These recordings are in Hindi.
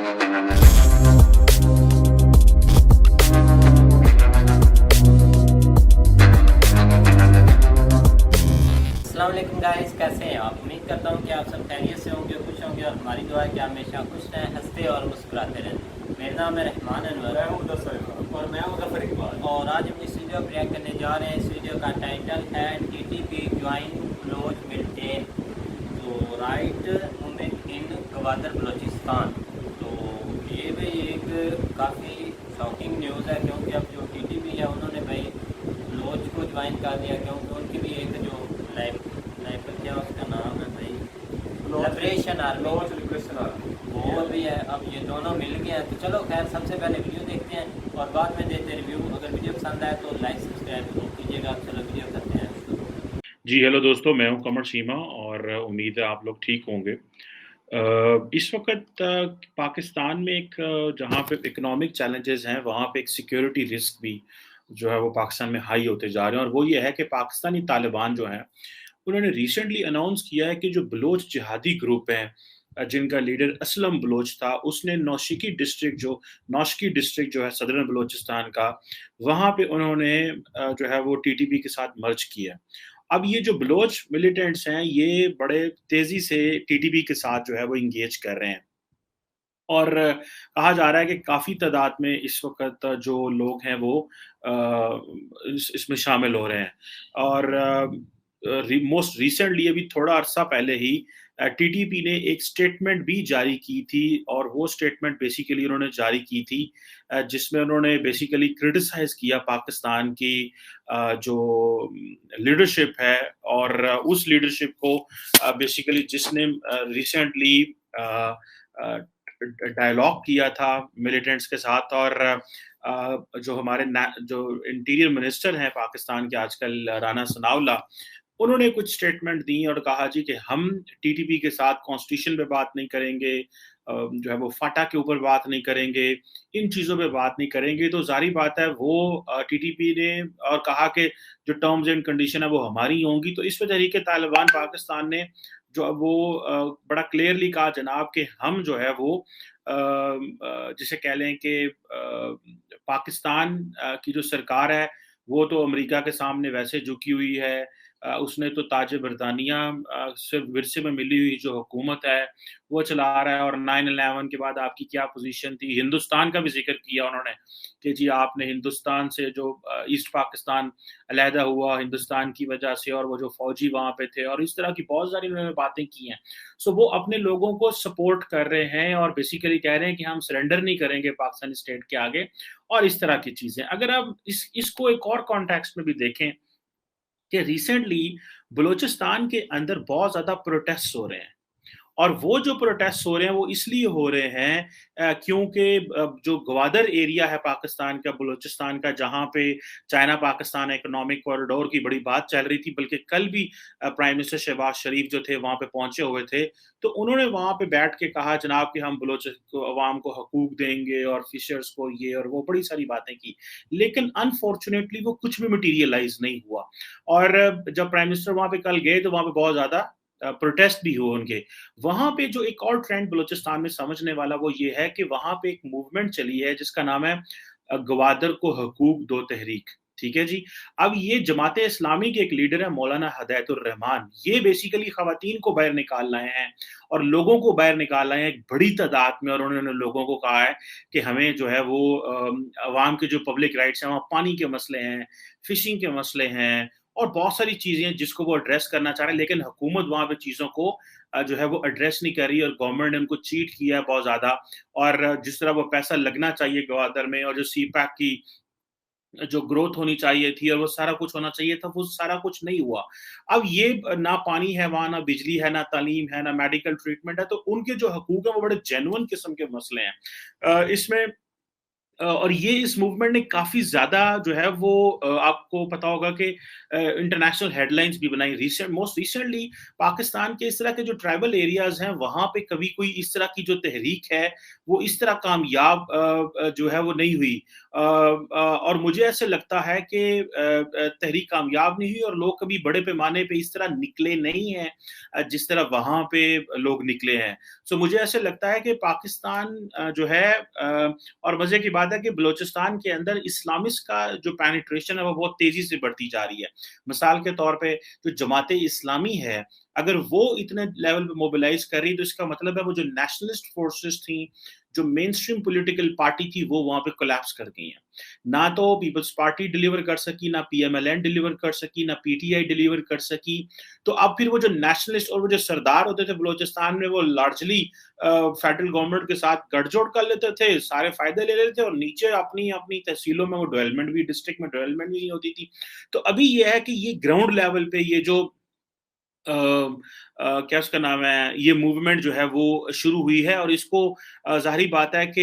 अस्सलाम वालेकुम गाइस, कैसे हैं आप? उम्मीद करता हूँ कि आप सब खैरियत से होंगे, खुश होंगे और हमारी दुआ है कि आप हमेशा खुश रहें, हंसते और मुस्कुराते रहें। मेरा नाम है रहमान अनवर और मैं मुज़फ़्फ़र इकबाल। और आज हम इस वीडियो पर रिएक्ट करने जा रहे हैं। इस वीडियो का टाइटल है टीटीपी ज्वाइन बलोच मिल्टेन, तो right movement in Gwadar Balochistan. तो ये भी एक काफ़ी शॉकिंग न्यूज़ है, क्योंकि अब जो टीटीपी है उन्होंने भाई बलोच को ज्वाइन कर दिया, क्योंकि उनकी भी एक जो क्या उसका नाम है भाई, लिबरेशन आर्मी, वो भी है। अब ये दोनों मिल गए हैं। तो चलो खैर, सबसे पहले वीडियो देखते हैं और बाद में देते हैं रिव्यू। अगर वीडियो पसंद आए तो लाइक सब्सक्राइब जरूर कीजिएगा। चलो वीडियो करते हैं शुरू। जी हेलो दोस्तों, मैं हूं कमर सीमा और उम्मीद है आप लोग ठीक होंगे। इस वक्त पाकिस्तान में एक जहां पे इकोनॉमिक चैलेंजेस हैं, वहां पे एक सिक्योरिटी रिस्क भी जो है वो पाकिस्तान में हाई होते जा रहे हैं। और वो ये है कि पाकिस्तानी तालिबान जो हैं उन्होंने रिसेंटली अनाउंस किया है कि जो बलोच जिहादी ग्रुप हैं, जिनका लीडर असलम बलोच था, उसने नौशकी डिस्ट्रिक्ट जो है सदरन बलोचिस्तान का, वहां पे उन्होंने जो है वो टीटीपी के साथ मर्ज किया। अब ये जो बलोच मिलिटेंट्स हैं, ये बड़े तेजी से टीटीपी के साथ जो है वो इंगेज कर रहे हैं। और कहा जा रहा है कि काफ़ी तादाद में इस वक़्त जो लोग हैं वो इसमें शामिल हो रहे हैं। और मोस्ट रिसेंटली अभी थोड़ा अरसा पहले ही टीटीपी ने एक स्टेटमेंट भी जारी की थी, और वो स्टेटमेंट बेसिकली उन्होंने जारी की थी जिसमें उन्होंने बेसिकली क्रिटिसाइज़ किया पाकिस्तान की जो लीडरशिप है, और उस लीडरशिप को बेसिकली जिसने रिसेंटली डायलॉग किया था मिलिटेंट्स के साथ। और जो हमारे जो इंटीरियर मिनिस्टर हैं पाकिस्तान के आजकल, राना सनाउल्लाह, उन्होंने कुछ स्टेटमेंट दी और कहा जी कि हम टीटीपी के साथ कॉन्स्टिट्यूशन पे बात नहीं करेंगे, जो है वो फाटा के ऊपर बात नहीं करेंगे, इन चीज़ों पे बात नहीं करेंगे। तो ज़ाहिर बात है वो टीटीपी ने और कहा कि जो टर्म्स एंड कंडीशन है वो हमारी होंगी। तो इस वजह तहरीक तालिबान पाकिस्तान ने जो अब वो बड़ा क्लियरली कहा जनाब कि हम जो है वो जिसे कह लें कि पाकिस्तान की जो सरकार है वो तो अमेरिका के सामने वैसे झुकी हुई है। उसने तो ताज बरतानिया से विरसे में मिली हुई जो हुकूमत है वो चला रहा है। और 9/11 के बाद आपकी क्या पोजीशन थी, हिंदुस्तान का भी जिक्र किया उन्होंने कि जी आपने हिंदुस्तान से जो ईस्ट पाकिस्तान अलहदा हुआ हिंदुस्तान की वजह से, और वो जो फौजी वहाँ पे थे, और इस तरह की बहुत सारी उन्होंने बातें की हैं। सो वो अपने लोगों को सपोर्ट कर रहे हैं और बेसिकली कह रहे हैं कि हम सरेंडर नहीं करेंगे पाकिस्तानी स्टेट के आगे, और इस तरह की चीज़ें। अगर आप इसको एक और कॉन्टेक्स्ट में भी देखें कि रिसेंटली बलूचिस्तान के अंदर बहुत ज़्यादा प्रोटेस्ट हो रहे हैं, और वो जो प्रोटेस्ट हो रहे हैं वो इसलिए हो रहे हैं क्योंकि जो ग्वादर एरिया है पाकिस्तान का, बलूचिस्तान का, जहाँ पे चाइना पाकिस्तान इकोनॉमिक कॉरिडोर की बड़ी बात चल रही थी, बल्कि कल भी प्राइम मिनिस्टर शहबाज शरीफ जो थे वहाँ पे पहुंचे हुए थे। तो उन्होंने वहाँ पे बैठ के कहा जनाब कि हम बलोच को अवाम को हकूक देंगे और फिशर्स को ये और वो, बड़ी सारी बातें की। लेकिन अनफॉर्चुनेटली वो कुछ भी मटीरियलाइज नहीं हुआ। और जब प्राइम मिनिस्टर वहाँ पे कल गए तो वहाँ पे बहुत ज़्यादा प्रोटेस्ट भी हुए उनके। वहाँ पे जो एक और ट्रेंड बलूचिस्तान में समझने वाला वो ये है कि वहाँ पे एक मूवमेंट चली है जिसका नाम है गवादर को हकूक दो तहरीक। ठीक है जी। अब ये जमाते इस्लामी के एक लीडर है मौलाना हदायतुर रहमान, ये बेसिकली खवातीन को बाहर निकाल लाए हैं और लोगों को बाहर निकाल लाए हैं एक बड़ी तादाद में। और उन्होंने लोगों को कहा है कि हमें जो है वो अवाम के जो पब्लिक राइट्स हैं, वहाँ पानी के मसले हैं, फिशिंग के मसले हैं, और बहुत सारी चीज़ें हैं जिसको वो एड्रेस करना चाह रहे हैं। लेकिन हुकूमत वहाँ पे चीज़ों को जो है वो एड्रेस नहीं कर रही, और गवर्नमेंट ने उनको चीट किया है बहुत ज़्यादा। और जिस तरह वो पैसा लगना चाहिए ग्वादर में, और जो सी पैक की जो ग्रोथ होनी चाहिए थी और वो सारा कुछ होना चाहिए था, वो सारा कुछ नहीं हुआ। अब ये ना पानी है वहाँ, ना बिजली है, ना तालीम है, ना मेडिकल ट्रीटमेंट है। तो उनके जो हकूक है वो बड़े जेन्युइन किस्म के मसले हैं इसमें। और ये इस मूवमेंट ने काफ़ी ज़्यादा जो है वो आपको पता होगा कि इंटरनेशनल हेडलाइंस भी बनाई। मोस्ट रिसेंटली पाकिस्तान के इस तरह के जो ट्राइबल एरियाज़ हैं, वहाँ पे कभी कोई इस तरह की जो तहरीक है, वो इस तरह कामयाब जो है वो नहीं हुई। और मुझे ऐसे लगता है कि तहरीक कामयाब नहीं हुई, और लोग कभी बड़े पैमाने पे इस तरह निकले नहीं हैं जिस तरह वहाँ पे लोग निकले हैं। सो मुझे ऐसे लगता है कि पाकिस्तान जो है और मजे की बात है कि बलूचिस्तान के अंदर इस्लामिस्ट का जो पेनिट्रेशन है वो बहुत तेजी से बढ़ती जा रही है। मिसाल के तौर पे जो जमाते इस्लामी है, अगर वो इतने लेवल पे मोबिलाइज कर रही है तो इसका मतलब है वो जो नेशनलिस्ट फोर्सेस थी, जो मेन स्ट्रीम पॉलिटिकल पार्टी थी, वो वहां पे कोलैप्स कर गई हैं। ना तो पीपल्स पार्टी डिलीवर कर सकी, ना पीएमएलएन डिलीवर कर सकी, ना पीटीआई डिलीवर कर सकी। तो अब फिर वो जो नेशनलिस्ट और वो जो सरदार होते थे बलूचिस्तान में, वो लार्जली फेडरल गवर्नमेंट के साथ गठजोड़ कर लेते थे, सारे फायदे ले लेते थे और नीचे अपनी अपनी तहसीलों में वो डेवलपमेंट भी, डिस्ट्रिक्ट में डेवलपमेंट भी नहीं होती थी। तो अभी ये है कि ये ग्राउंड लेवल पे ये जो क्या उसका नाम है, ये मूवमेंट जो है वो शुरू हुई है और इसको ज़ाहिर बात है कि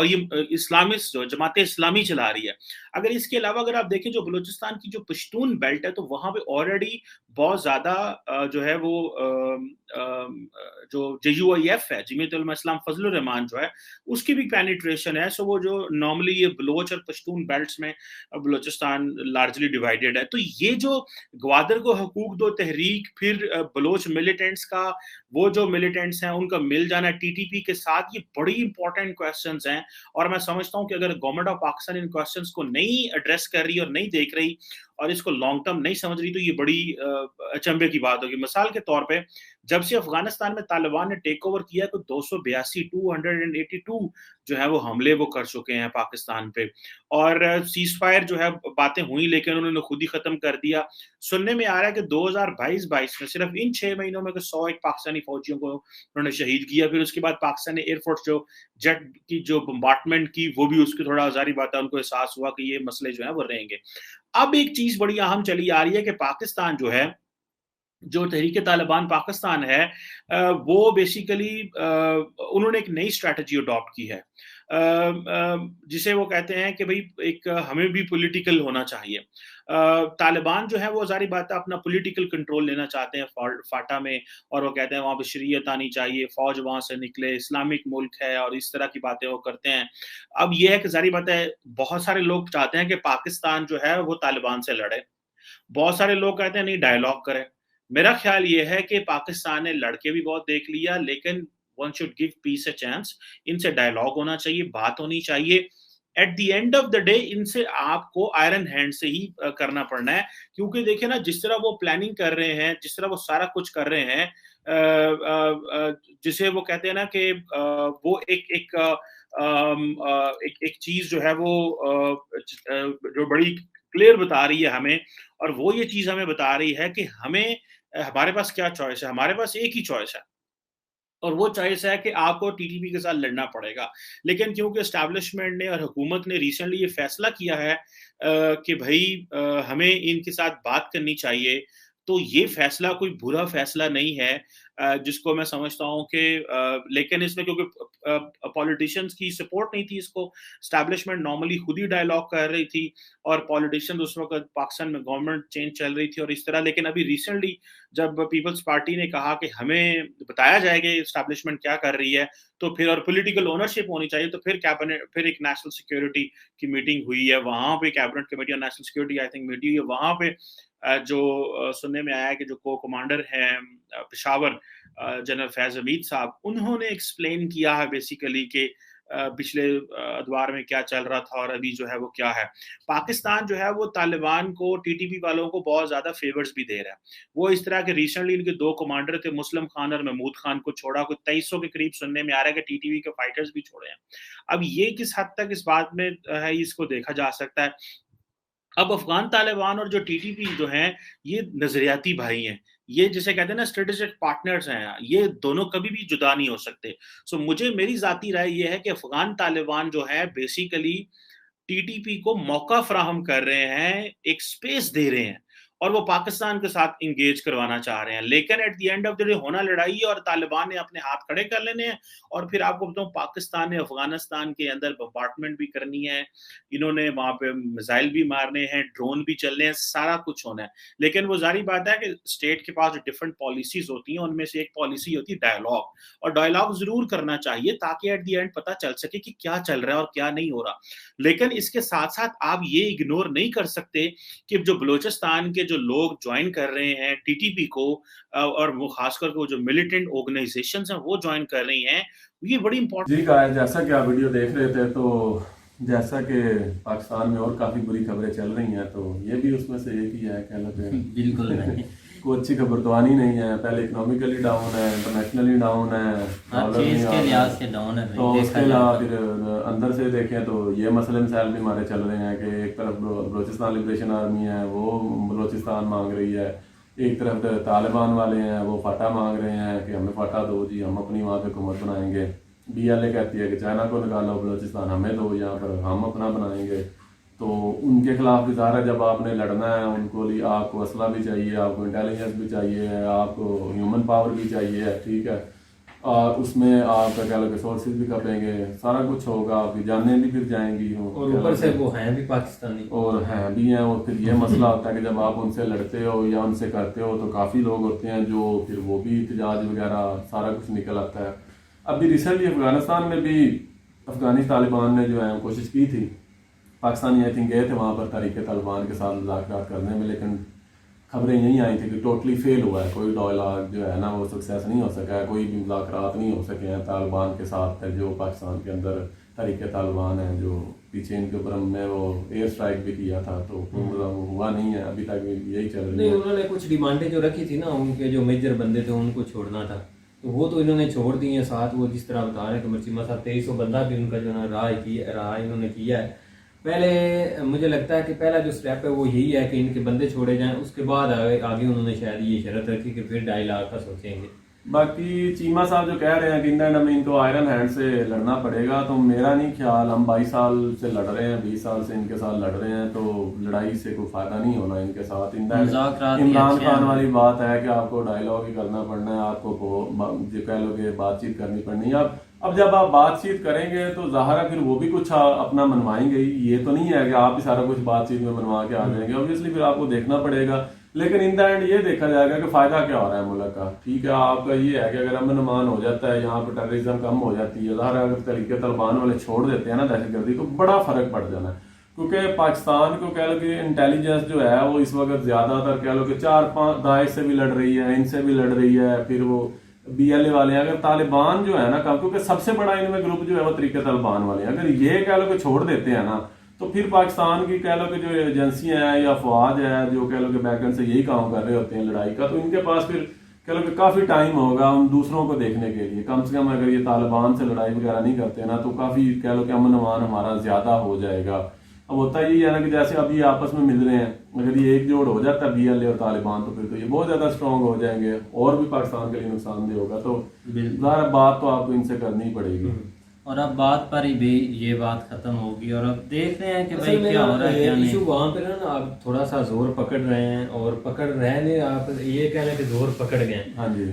ये इस्लामिस्ट जो जमात इस्लामी चला रही है। अगर इसके अलावा अगर आप देखें जो बलूचिस्तान की जो पश्तून बेल्ट है, तो वहाँ पे ऑलरेडी बहुत ज़्यादा जो है वो जो जेयूआईएफ है, जमीयत उलमा इस्लाम फजलुर रहमान जो है, उसकी भी पेनिट्रेशन है। सो वो जो नॉर्मली ये बलोच और पश्तून बेल्ट्स में बलूचिस्तान लार्जली डिवाइडेड है। तो ये जो ग्वादर को हकूक दो तहरीक, फिर बलोच मिलिटेंट्स का, वो जो मिलिटेंट्स हैं उनका मिल जाना टीटीपी के साथ, ये बड़ी इंपॉर्टेंट क्वेश्चंस हैं। और मैं समझता हूं कि अगर government of Pakistan in questions को नहीं एड्रेस कर रही और नहीं देख रही और इसको लॉन्ग टर्म नहीं समझ रही, तो ये बड़ी अचंभे की बात होगी। मिसाल के तौर पे जब से अफगानिस्तान में तालिबान ने टेक ओवर किया तो 282 जो है वो हमले वो कर चुके हैं पाकिस्तान पे। और सीज फायर जो है बातें हुई, लेकिन उन्होंने खुद ही खत्म कर दिया। सुनने में आ रहा है कि 2022 में सिर्फ इन 6 महीनों में 101 पाकिस्तानी फौजियों को उन्होंने शहीद किया। फिर उसके बाद पाकिस्तानी एयरफोर्स जो जेट की जो बम्बार्टमेंट की, वो भी उसकी थोड़ा जारी बात है, उनको एहसास हुआ कि ये मसले जो है वो रहेंगे। अब एक चीज बड़ी अहम चली आ रही है कि पाकिस्तान जो है, जो तहरीक तालिबान पाकिस्तान है, वो बेसिकली उन्होंने एक नई स्ट्रैटेजी अडॉप्ट की है, जिसे वो कहते हैं कि भाई एक हमें भी पॉलिटिकल होना चाहिए। तालिबान जो है वो जारी बात है अपना पॉलिटिकल कंट्रोल लेना चाहते हैं फाटा में, और वो कहते हैं वहां पे शरीयत आनी चाहिए, फौज वहां से निकले, इस्लामिक मुल्क है और इस तरह की बातें वो करते हैं। अब ये है कि जारी बात है बहुत सारे लोग चाहते हैं कि पाकिस्तान जो है वो तालिबान से लड़े, बहुत सारे लोग कहते हैं नहीं डायलॉग करें। मेरा ख्याल ये है कि पाकिस्तान ने लड़के भी बहुत देख लिया, लेकिन one should give piece a chance. इनसे डायलॉग होना चाहिए, बात होनी चाहिए। At the end of the day इनसे आपको आयरन हैंड से ही करना पड़ना है, क्योंकि देखिए ना, जिस तरह वो प्लानिंग कर रहे हैं, जिस तरह वो सारा कुछ कर रहे हैं, जिसे वो कहते हैं ना कि वो एक चीज जो है वो जो बड़ी क्लियर बता रही है हमें, और वो ये चीज हमें बता रही है कि हमें हमारे पास क्या चॉइस है। हमारे पास एक ही चॉइस है, और वो चॉइस है कि आपको टीटीपी के साथ लड़ना पड़ेगा। लेकिन क्योंकि एस्टैब्लिशमेंट ने और हुकूमत ने रिसेंटली ये फैसला किया है कि भाई हमें इनके साथ बात करनी चाहिए, तो ये फैसला कोई बुरा फैसला नहीं है, जिसको मैं समझता हूँ कि लेकिन इसमें क्योंकि पॉलिटिशियंस की सपोर्ट नहीं थी, इसको एस्टैब्लिशमेंट नॉर्मली खुद ही डायलॉग कर रही थी, और पॉलिटिशियंस उस वक्त पाकिस्तान में गवर्नमेंट चेंज चल रही थी और इस तरह। लेकिन अभी रिसेंटली जब पीपल्स पार्टी ने कहा कि हमें बताया जाए कि एस्टैब्लिशमेंट क्या कर रही है, तो फिर और पॉलिटिकल ओनरशिप होनी चाहिए, तो फिर कैबिनेट, फिर एक नेशनल सिक्योरिटी की मीटिंग हुई है, वहां पे cabinet committee on national security I think meeting हुई है। वहां पे जो सुनने में आया है कि जो को कमांडर हैं पेशावर, जनरल फैज हमीद साहब, उन्होंने एक्सप्लेन किया है बेसिकली कि पिछले अदवार में क्या चल रहा था और अभी जो है वो क्या है। पाकिस्तान जो है वो तालिबान को, टीटीपी वालों को बहुत ज्यादा फेवर्स भी दे रहा है। वो इस तरह के रिसेंटली इनके 2 कमांडर थे, मुस्लिम खान और महमूद खान को छोड़ा, कुछ 2300 के करीब सुनने में आ रहा है कि टीटीपी के फाइटर्स भी छोड़े हैं। अब ये किस हद तक इस बात में है, इसको देखा जा सकता है। अब अफगान तालिबान और जो टीटीपी जो हैं, ये नजरियाती भाई हैं, ये जिसे कहते हैं ना स्ट्रेटेजिक पार्टनर्स हैं, ये दोनों कभी भी जुदा नहीं हो सकते। सो मुझे, मेरी जाती राय ये है कि अफगान तालिबान जो है बेसिकली टीटीपी को मौका फराहम कर रहे हैं, एक स्पेस दे रहे हैं, और वो पाकिस्तान के साथ इंगेज करवाना चाह रहे हैं। लेकिन at the end of the day होना लड़ाई, और तालिबान ने अपने हाथ खड़े कर लेने हैं। और फिर आपको बताऊं, पाकिस्तान ने अफगानिस्तान के अंदर बम्बार्टमेंट भी करनी है, इन्होंने वहां पे मिसाइल भी मारने हैं, ड्रोन भी चलने हैं, सारा कुछ होना है। लेकिन वो जारी बात है कि स्टेट के पास डिफरेंट पॉलिसीज होती हैं, उनमें से एक पॉलिसी होती है डायलॉग, और डायलॉग जरूर करना चाहिए ताकि एट द एंड पता चल सके कि क्या चल रहा है और क्या नहीं हो रहा। लेकिन इसके साथ साथ आप ये इग्नोर नहीं कर सकते कि जो बलूचिस्तान के जो लोग ज्वाइन कर रहे हैं टीटीपी को, और वो खासकर वो जो मिलिटेंट ऑर्गेनाइजेशंस हैं वो ज्वाइन कर रही हैं, ये बड़ी इंपॉर्टेंट। जी का जैसा कि आप वीडियो देख रहे थे, तो जैसा कि पाकिस्तान में और काफ़ी बुरी खबरें चल रही हैं, तो ये भी उसमें से एक ही है, कह लो कि बिल्कुल नहीं। कोई अच्छी खबर तो आनी नहीं है। पहले इकोनॉमिकली डाउन है, इंटरनेशनली डाउन है, डॉलर नहीं आ के लिहाज रहा। से डाउन है तो देखा उसके जाए अलावा तो। फिर अंदर से देखें तो ये मसले मसाइल भी हमारे चल रहे हैं कि एक तरफ बलोचिस्तान लिबरेशन आर्मी है, वो बलोचिस्तान मांग रही है, एक तरफ तालिबान वाले हैं वो फाटा मांग रहे हैं कि हमें फाटा दो जी, हम अपनी वहाँ पे हुकूमत बनाएंगे। BLA कहती है कि चाइना को निकालो, बलोचिस्तान हमें दो, यहाँ पर हम अपना बनाएंगे। तो उनके खिलाफ भी ज़ाहिर है जब आपने लड़ना है, उनको लिए आपको असला भी चाहिए, आपको इंटेलिजेंस भी चाहिए, आपको ह्यूमन पावर भी चाहिए, ठीक है, और उसमें आपका कह लो कि सोर्सेज भी कपेंगे, सारा कुछ होगा, आपकी जानें भी फिर जाएंगी और ऊपर से वो हैं भी पाकिस्तानी, और हैं भी हैं। और फिर ये मसला होता है कि जब आप उनसे लड़ते हो या उनसे करते हो तो काफ़ी लोग होते हैं जो फिर वो भी एहतजाज वगैरह सारा कुछ निकल आता है। अभी रिसेंटली अफगानिस्तान में भी अफगानी तालिबान ने जो है कोशिश की थी, पाकिस्तानी आई थिंक गए थे वहाँ पर तहरीक तालिबान के साथ मुज़ाकरात करने में, लेकिन खबरें यही आई थी कि टोटली फेल हुआ है, कोई डायलॉग जो है ना वो सक्सेस नहीं हो सका है, कोई भी मुज़ाकरात नहीं हो सके हैं तालिबान के साथ जो पाकिस्तान के अंदर तहरीक तालिबान है, जो पीछे इनके ऊपर हमने वो एयर स्ट्राइक भी किया था, तो हुआ नहीं है अभी तक, यही चल रही नहीं है। उन्होंने कुछ डिमांडें जो रखी थी ना, उनके जो मेजर बंदे थे उनको छोड़ना था, तो वो तो इन्होंने छोड़ दी है। साथ वो जिस तरह बता रहे हैं कि मर्चिमा साहब 2300 बंदा भी उनका जो है रहा इन्होंने किया है। पहले मुझे लगता है कि पहला जो स्टेप है वो यही है कि इनके बंदे छोड़े जाएं, उसके बाद आगे उन्होंने शायद ये शर्त रखी कि फिर 2.5 लाख का सोचेंगे। बाकी चीमा साहब जो कह रहे हैं कि इंडियन में इनको आयरन हैंड से लड़ना पड़ेगा, तो मेरा नहीं ख्याल, हम 22 साल से लड़ रहे हैं, 20 साल से इनके साथ लड़ रहे हैं, तो लड़ाई से कोई फायदा नहीं होना इनके साथ। इमरान खान वाली बात है कि आपको डायलॉग ही करना पड़ना है, आपको जो कह लो कि बातचीत करनी पड़नी है। अब जब आप बातचीत करेंगे तो ज़ाहिर है फिर वो भी कुछ अपना मनवाएंगे ही, ये तो नहीं है कि आप ही सारा कुछ बातचीत में मनवा के आ जाएंगे, ऑब्वियसली फिर आपको देखना पड़ेगा। लेकिन इन द एंड ये देखा जाएगा कि फ़ायदा क्या हो रहा है मुल्क का, ठीक है। आपका ये है कि अगर अमन अमान हो जाता है, यहाँ पर टेररिज्म कम हो जाती है, ज़ाहिर है अगर तरीके तालिबान वाले छोड़ देते हैं ना दहशतगर्दी, तो बड़ा फ़र्क पड़ जाना है। क्योंकि पाकिस्तान को कह लो कि इंटेलिजेंस जो है वो इस वक्त ज़्यादातर कह लो कि 4-5 दाइश से भी लड़ रही है, इनसे भी लड़ रही है, फिर वो BLA वाले हैं। अगर तालिबान जो है ना, क्योंकि सबसे बड़ा इनमें ग्रुप जो है वो तरीके तालिबान वाले हैं, अगर ये कह लो कि छोड़ देते हैं ना, तो फिर पाकिस्तान की कह लो कि जो एजेंसियां हैं या फौज है जो कह लो कि बैकएंड से यही काम कर रहे होते हैं लड़ाई का, तो इनके पास फिर कह लो कि काफ़ी टाइम होगा उन दूसरों को देखने के लिए। कम से कम अगर ये तालिबान से लड़ाई वगैरह नहीं करते ना, तो काफ़ी कह लो कि अमन अमान हमारा ज़्यादा हो जाएगा। अब होता यही है ना कि जैसे अभी आपस में मिल रहे हैं, अगर ये एकजुट हो जाता है BLA और तालिबान, तो फिर तो ये बहुत ज़्यादा स्ट्रांग हो जाएंगे और भी पाकिस्तान के लिए नुकसानदेह होगा। तो ज़ाहिर बात तो आपको इनसे करनी ही पड़ेगी, और अब बात पर ही भी ये बात खत्म होगी, और अब देख रहे हैं कि भाई क्या हो रहा है क्या नहीं। इशू वहाँ पे ना आप थोड़ा सा जोर पकड़ रहे हैं, और पकड़ रहे नहीं, आप ये कह रहे हैं कि जोर पकड़ गए। हाँ जी,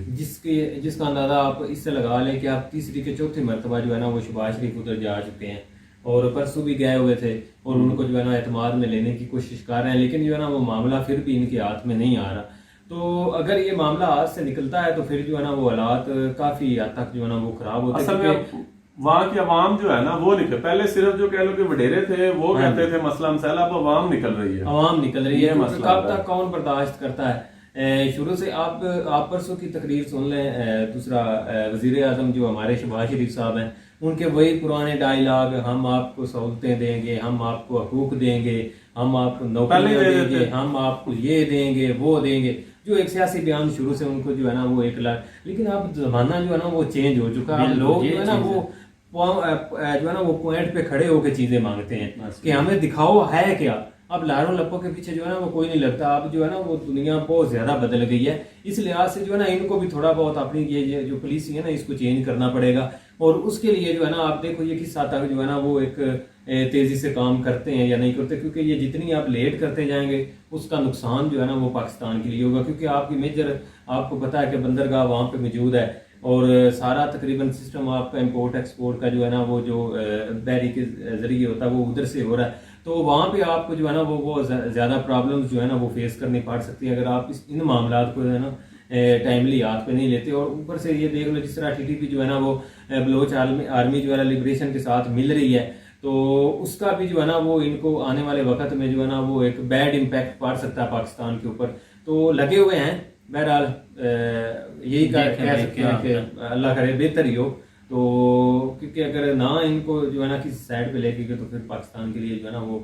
जिसका अंदाजा आप इससे लगा लें कि आप तीसरी के चौथी मरतबा जो है ना वो शहबाज शरीफ उधर जा चुके हैं, और परसों भी गए हुए थे, और उनको जो है ना एतमाद में लेने की कोशिश कर रहे हैं, लेकिन जो है ना वो मामला फिर भी इनके हाथ में नहीं आ रहा। तो अगर ये मामला हाथ से निकलता है तो फिर जो है ना वो हालात काफी हद तक जो है ना वो खराब होते हैं। असल में वहाँ की आवाम जो है ना वो निकल, पहले सिर्फ जो कह लो कि वडेरे थे वो कहते थे मसला मसाला, अब आवाम निकल रही है, आवाम निकल रही है। कब तक कौन बर्दाश्त करता है। शुरू से आप परसों की तकरीर सुन लें, दूसरा वजीर आजम जो हमारे शहबाज शरीफ साहब हैं, उनके वही पुराने डायलॉग, हम आपको सहूलतें देंगे, हम आपको हकूक देंगे, हम आपको नौकरियां देंगे, हम आपको ये देंगे वो देंगे, जो एक सियासी बयान शुरू से उनको जो है ना वो एक लाख। लेकिन अब जमाना जो है ना वो चेंज हो चुका है, लोग जो है ना वो जो है ना वो पॉइंट पे खड़े होकर चीजें मांगते हैं कि हमें दिखाओ है क्या। अब लारों लप्पों के पीछे जो है ना वो कोई नहीं लगता। अब जो है ना वो दुनिया बहुत ज्यादा बदल गई है, इस लिहाज से जो है ना इनको भी थोड़ा बहुत अपनी ये जो पुलिस है ना इसको चेंज करना पड़ेगा। और उसके लिए जो है ना आप देखो ये किस हद तक जो है ना वो एक तेजी से काम करते हैं या नहीं करते, क्योंकि ये जितनी आप लेट करते जाएंगे उसका नुकसान जो है ना वो पाकिस्तान के लिए होगा। क्योंकि आपकी मेजर आपको पता है कि बंदरगाह वहाँ पे मौजूद है, और सारा तकरीबन सिस्टम आपका इंपोर्ट एक्सपोर्ट का जो है ना वो जो बहरी के जरिए होता है वो उधर से हो रहा है। तो वहाँ पे आपको जो है ना वो ज़्यादा प्रॉब्लम्स जो है ना वो फेस करनी पड़ सकती है अगर आप इन मामलात को जो है ना टाइमली हाथ पे नहीं लेते। और ऊपर से ये देख लो जिस तरह TTP जो है ना वो बलोच आर्मी जो है ना लिबरेशन के साथ मिल रही है, तो उसका भी जो है ना वो इनको आने वाले वक्त में जो है ना वो एक बैड इम्पैक्ट पड़ सकता है पाकिस्तान के ऊपर। तो लगे हुए हैं, बहरहाल यही कह सकते हैं कि अल्लाह करे बेहतर ही हो। तो क्योंकि अगर ना इनको जो है ना किसी साइड पे लेके गए तो फिर पाकिस्तान के लिए जो है ना वो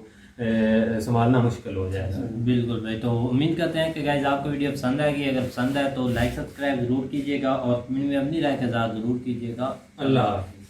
संभालना मुश्किल हो जाएगा। बिल्कुल भाई, तो उम्मीद करते हैं कि गाइस आपको वीडियो पसंद आएगी। अगर पसंद आए तो लाइक सब्सक्राइब जरूर कीजिएगा और कमेंट में अपनी राय का इज़हार जरूर कीजिएगा। अल्लाह हाफ़िज़।